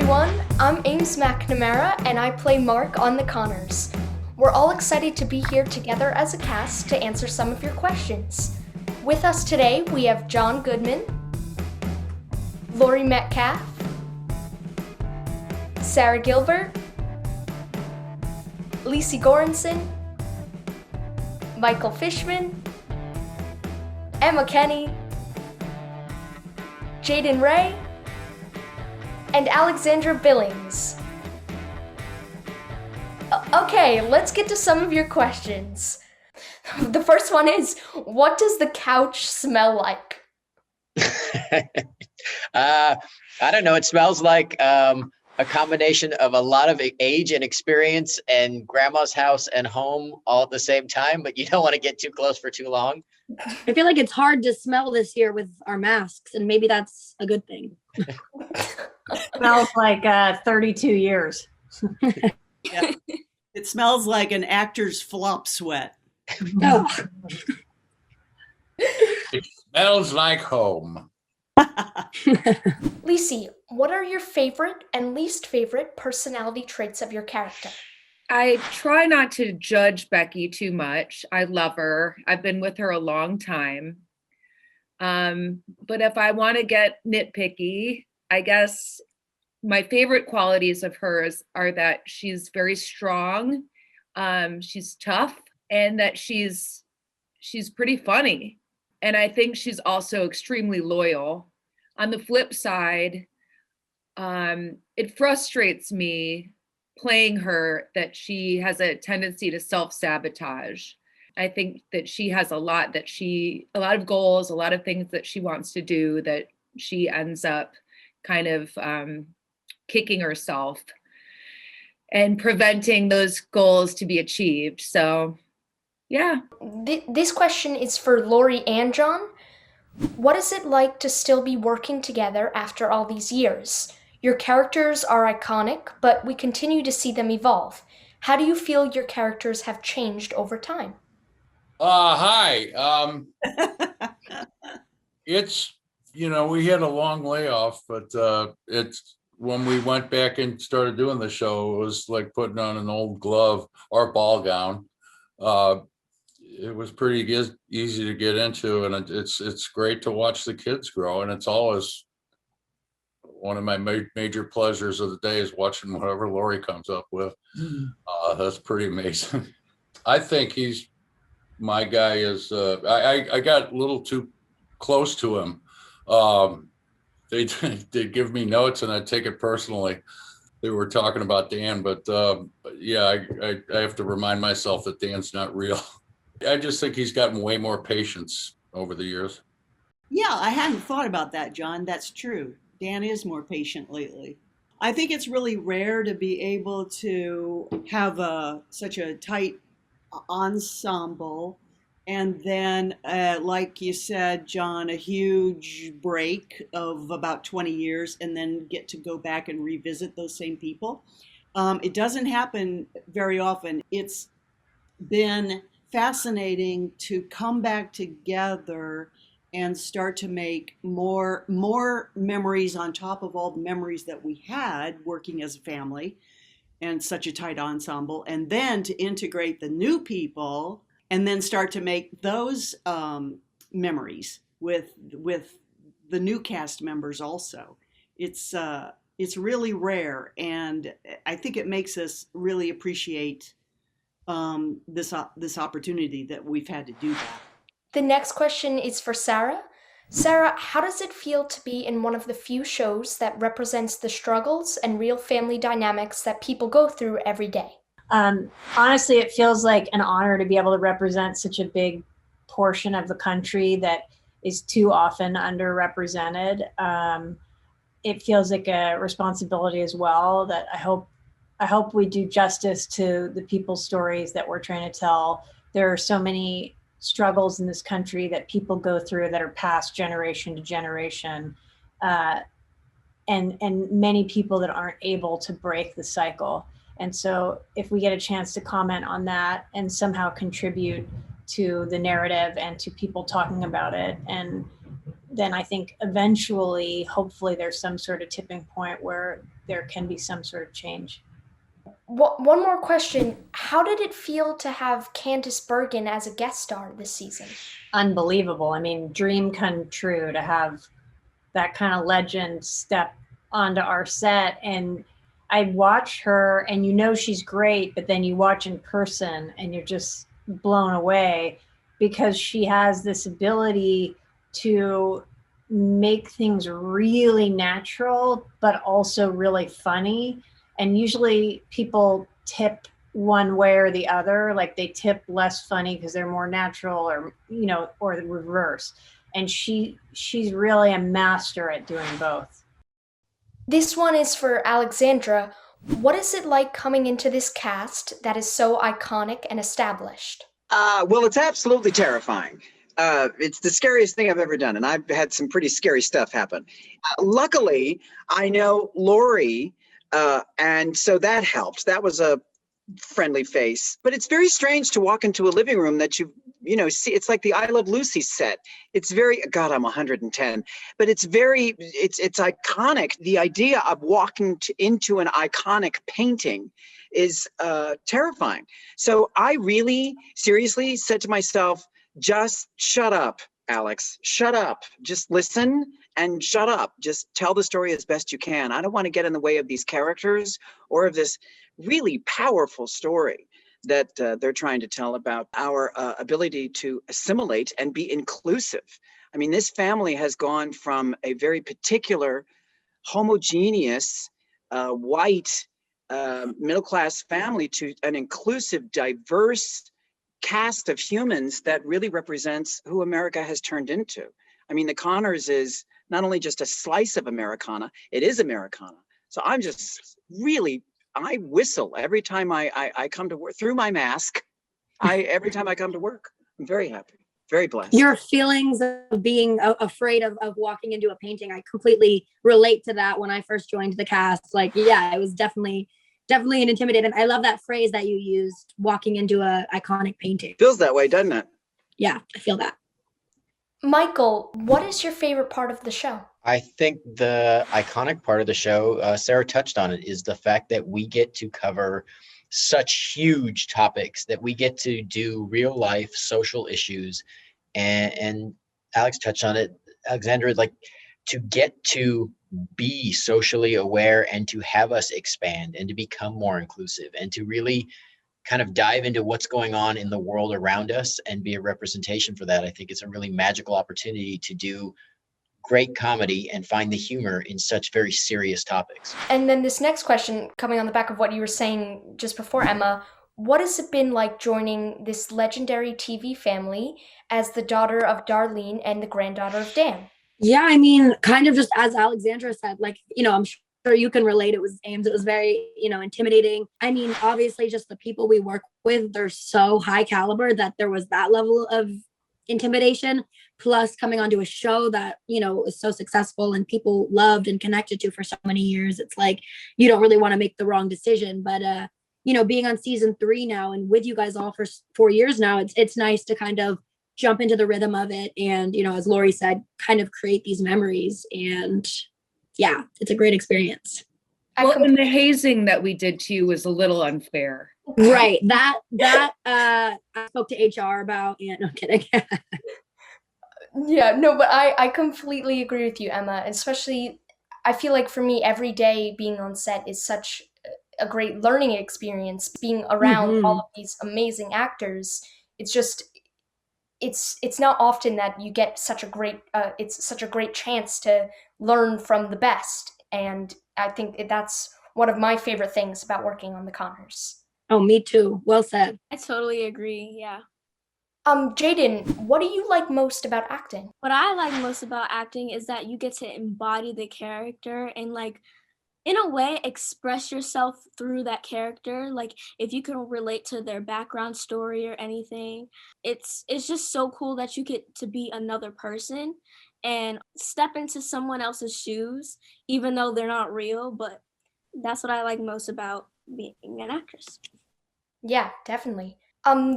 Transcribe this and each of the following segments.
everyone, I'm Ames McNamara and I play Mark on The Connors. We're all excited to be here together as a cast to answer some of your questions. With us today, we have John Goodman, Laurie Metcalf, Sara Gilbert, Lecy Goranson, Michael Fishman, Emma Kenney, Jayden Rey, and Alexandra Billings. Okay, let's get to some of your questions. The first one is, what does the couch smell like? I don't know. It smells like a combination of a lot of age and experience and grandma's house and home all at the same time, but you don't want to get too close for too long. I feel like it's hard to smell this year with our masks, and maybe that's a good thing. Smells like 32 years. Yeah. It smells like an actor's flop sweat. Oh. It smells like home. Lecy, what are your favorite and least favorite personality traits of your character? I try not to judge Becky too much. I love her. I've been with her a long time. But if I want to get nitpicky, I guess my favorite qualities of hers are that she's very strong, she's tough, and that she's pretty funny. And I think she's also extremely loyal. On the flip side, it frustrates me playing her that she has a tendency to self-sabotage. I think that she has a lot of goals, a lot of things that she wants to do that she ends up kind of kicking herself and preventing those goals to be achieved. So, yeah. This question is for Laurie and John. What is it like to still be working together after all these years? Your characters are iconic, but we continue to see them evolve. How do you feel your characters have changed over time? Hi. It's, we had a long layoff, but it's when we went back and started doing the show, it was like putting on an old glove or ball gown. It was pretty easy to get into, and it's great to watch the kids grow, and it's always one of my major pleasures of the day is watching whatever Laurie comes up with. That's pretty amazing. I think my guy is, I got a little too close to him. They give me notes and I take it personally. They were talking about Dan, but yeah, I have to remind myself that Dan's not real. I just think he's gotten way more patience over the years. Yeah, I hadn't thought about that, John. That's true. Dan is more patient lately. I think it's really rare to be able to have such a tight ensemble, and then, like you said, John, a huge break of about 20 years, and then get to go back and revisit those same people. It doesn't happen very often. It's been fascinating to come back together and start to make more memories on top of all the memories that we had working as a family and such a tight ensemble, and then to integrate the new people and then start to make those memories with the new cast members also. It's really rare, and I think it makes us really appreciate this opportunity that we've had to do that. The next question is for Sara. Sara, how does it feel to be in one of the few shows that represents the struggles and real family dynamics that people go through every day? Honestly, it feels like an honor to be able to represent such a big portion of the country that is too often underrepresented. It feels like a responsibility as well that I hope we do justice to the people's stories that we're trying to tell. There are so many struggles in this country that people go through that are passed generation to generation, and many people that aren't able to break the cycle. And so if we get a chance to comment on that and somehow contribute to the narrative and to people talking about it and then I think eventually, hopefully, there's some sort of tipping point where there can be some sort of change. One more question. How did it feel to have Candice Bergen as a guest star this season? Unbelievable. I mean, dream come true to have that kind of legend step onto our set. And I watch her and she's great, but then you watch in person and you're just blown away because she has this ability to make things really natural, but also really funny. And usually people tip one way or the other, like they tip less funny because they're more natural, or or the reverse. And she's really a master at doing both. This one is for Alexandra. What is it like coming into this cast that is so iconic and established? Well, it's absolutely terrifying. It's the scariest thing I've ever done, and I've had some pretty scary stuff happen. Luckily, I know Laurie, and so that helped. That was a friendly face. But it's very strange to walk into a living room that see. It's like the I Love Lucy set. It's very, God, I'm 110, but it's iconic. The idea of walking into an iconic painting is terrifying. So I really seriously said to myself, just shut up, Alex, shut up. Just listen and shut up. Just tell the story as best you can. I don't want to get in the way of these characters or of this really powerful story that they're trying to tell about our ability to assimilate and be inclusive. I mean, this family has gone from a very particular, homogeneous, white, middle-class family to an inclusive, diverse cast of humans that really represents who America has turned into. I mean, the Connors is not only just a slice of Americana, it is Americana. So I'm just really, I whistle every time I come to work through my mask. Every time I come to work, I'm very happy, very blessed. Your feelings of being afraid of walking into a painting, I completely relate to that. When I first joined the cast, it was definitely an intimidating. I love that phrase that you used, walking into a iconic painting. Feels that way, doesn't it? Yeah, I feel that. Michael, what is your favorite part of the show? I think the iconic part of the show, Sara touched on it, is the fact that we get to cover such huge topics, that we get to do real life social issues. And Alex touched on it, Alexandra, like to get to be socially aware and to have us expand and to become more inclusive and to really kind of dive into what's going on in the world around us and be a representation for that. I think it's a really magical opportunity to do great comedy and find the humor in such very serious topics. And then this next question, coming on the back of what you were saying just before, Emma, what has it been like joining this legendary TV family as the daughter of Darlene and the granddaughter of Dan? Yeah, I mean, kind of just as Alexandra said, I'm sure you can relate. It was Ames. It was very, intimidating. I mean, obviously just the people we work with, they're so high caliber that there was that level of intimidation, plus coming onto a show that, is so successful and people loved and connected to for so many years. It's like, you don't really want to make the wrong decision, but, being on season 3 now and with you guys all for 4 years now, it's nice to kind of jump into the rhythm of it. And, as Laurie said, kind of create these memories. And yeah, it's a great experience. And the hazing that we did to you was a little unfair. Right. That I spoke to HR about. Yeah, no kidding. Yeah, no, but I completely agree with you, Emma. Especially, I feel like for me, every day being on set is such a great learning experience. Being around all of these amazing actors, it's just, it's not often that you get such a great chance to learn from the best. And I think that's one of my favorite things about working on the Connors. Oh, me too. Well said. I totally agree. Yeah. Jayden, what do you like most about acting? What I like most about acting is that you get to embody the character and in a way express yourself through that character. If you can relate to their background story or anything, it's just so cool that you get to be another person and step into someone else's shoes, even though they're not real. But that's what I like most about being an actress. Yeah, definitely.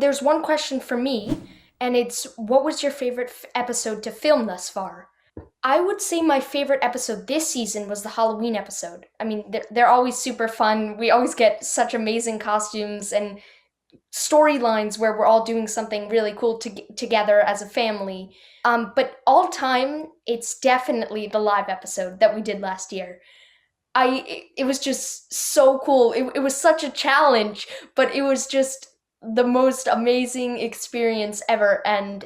There's one question for me, and it's, what was your favorite episode to film thus far? I would say my favorite episode this season was the Halloween episode. I mean, they're always super fun. We always get such amazing costumes and storylines where we're all doing something really cool together as a family. But all time, it's definitely the live episode that we did last year. It was just so cool. It was such a challenge, but it was just the most amazing experience ever, and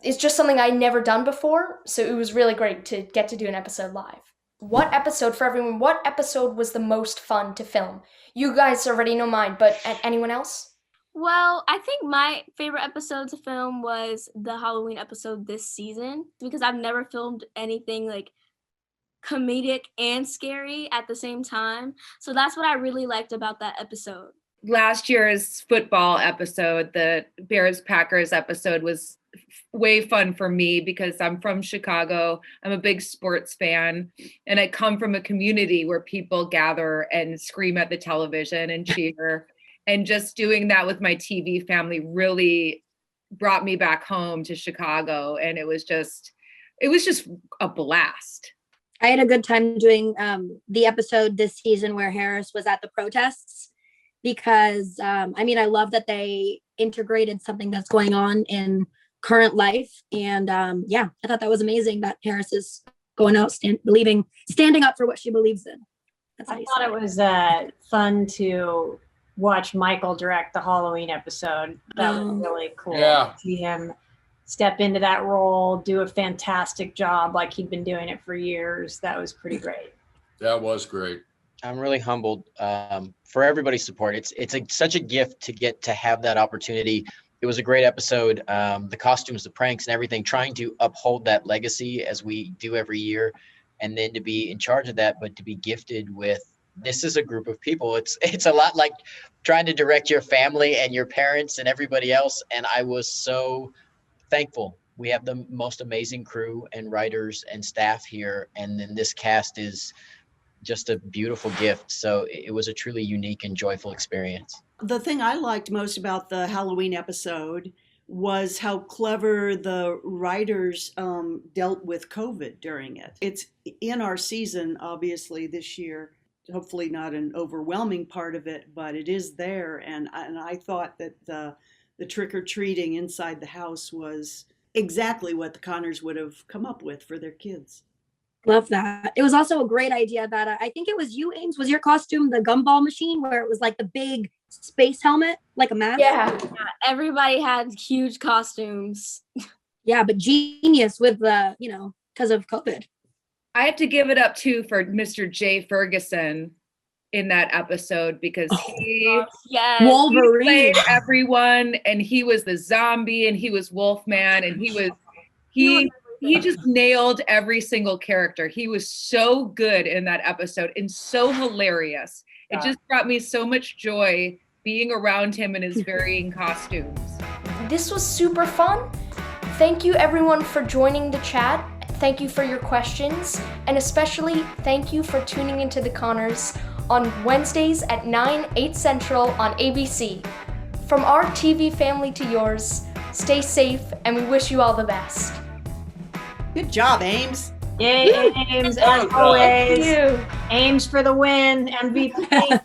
it's just something I'd never done before, so it was really great to get to do an episode live. What episode, for everyone, what episode was the most fun to film? You guys already know mine, but anyone else? Well, I think my favorite episode to film was the Halloween episode this season, because I've never filmed anything like comedic and scary at the same time. So that's what I really liked about that episode. Last year's football episode, the Bears-Packers episode, was way fun for me because I'm from Chicago. I'm a big sports fan, and I come from a community where people gather and scream at the television and cheer. And just doing that with my TV family really brought me back home to Chicago, and it was just a blast. I had a good time doing the episode this season where Harris was at the protests, because I love that they integrated something that's going on in current life. And I thought that was amazing that Harris is going out, standing up for what she believes in. I thought it was fun to watch Michael direct the Halloween episode. That was really cool. Yeah. To see him step into that role, do a fantastic job like he'd been doing it for years. That was pretty great. That was great. I'm really humbled for everybody's support. It's such a gift to get to have that opportunity. It was a great episode. The costumes, the pranks, and everything, trying to uphold that legacy as we do every year, and then to be in charge of that, but to be gifted with, this is a group of people. It's a lot like trying to direct your family and your parents and everybody else. And I was so thankful. We have the most amazing crew and writers and staff here. And then this cast is just a beautiful gift. So it was a truly unique and joyful experience. The thing I liked most about the Halloween episode was how clever the writers dealt with COVID during it. It's in our season, obviously, this year. Hopefully not an overwhelming part of it, but it is there. And I thought that the trick-or-treating inside the house was exactly what the Connors would have come up with for their kids. Love that. It was also a great idea that I think it was you, Ames. Was your costume the gumball machine where it was like the big space helmet, like a mask? Yeah, everybody had huge costumes. Yeah, but genius with the, because of COVID. I have to give it up too for Mr. Jay Ferguson in that episode, because he Wolverine played everyone, and he was the zombie, and he was Wolfman, and he just nailed every single character. He was so good in that episode and so hilarious. It just brought me so much joy being around him in his varying costumes. This was super fun. Thank you everyone for joining the chat. Thank you for your questions, and especially thank you for tuning into The Connors on Wednesdays at 8 Central on ABC. From our TV family to yours, stay safe, and we wish you all the best. Good job, Ames. Yay, Ames, as always. Ames for the win, MVP.